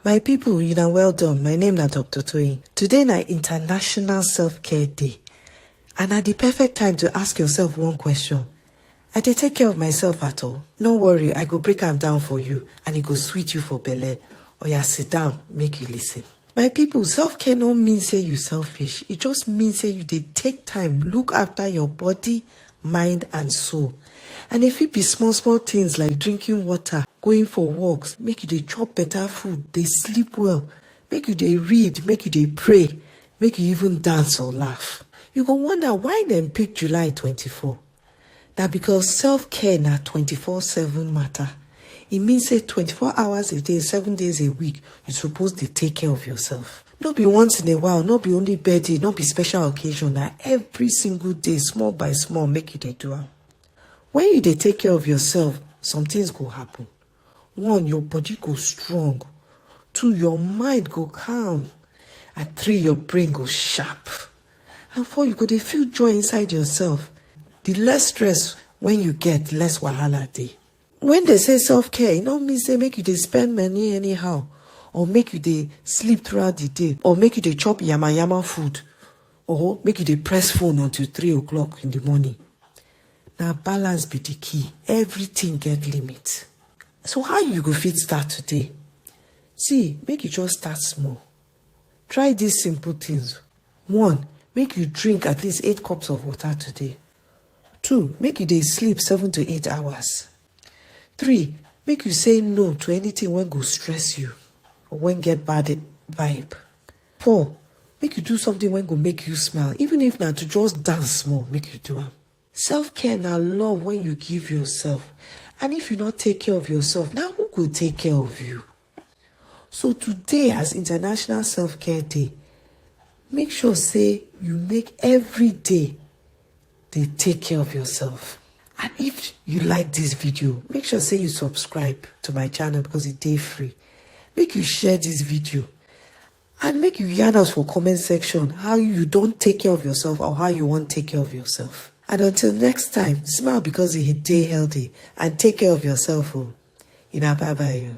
My people, you know, well done. My name is Dr. Toyin. Today na International Self-Care Day. And at the perfect time to ask yourself one question. I dey take care of myself at all? No worry, I go break am down for you and it go sweet you for belle. Oya, sit down, make you listen. My people, self-care no mean say you selfish. It just means say you dey take time, look after your body, mind and soul. And if it be small things like drinking water, going for walks, make you dey chop better food, dey sleep well, make you dey read, make you dey pray, make you even dance or laugh. You go wonder why dem pick July 24. Na because self-care na 24/7 matter. It means say 24 hours a day, 7 days a week, you suppose dey take care of yourself. No be once in a while, no be only birthday, no be special occasion, na every single day, small by small, make you dey do am. When you dey take care of yourself, some things go happen. 1, your body go strong. 2, your mind go calm. And 3, your brain go sharp. And 4, you go dey feel joy inside yourself. The less stress when you get, less wahala dey. When they say self-care, e no mean say make you dey spend money anyhow, or make you dey sleep throughout the day, or make you dey chop yama food, or make you dey press phone until 3 o'clock in the morning. Now balance be the key. Everything get limit. So how you go fit start today? See, make you just start small. Try these simple things. 1, make you drink at least 8 cups of water today. 2, make you dey sleep 7 to 8 hours. 3, make you say no to anything when go stress you or when get bad vibe. 4, make you do something when go make you smile, even if not to just dance small, make you do am. Self-care na love when you give yourself. And if you not take care of yourself, now who will take care of you? So today, as International Self-Care Day, make sure say you make every day they take care of yourself. And if you like this video, make sure say you subscribe to my channel because it's day free. Make you share this video. And make you yarn us for comment section how you don't take care of yourself or how you want to take care of yourself. And until next time, smile because you day healthy and take care of yourself. Bye-bye.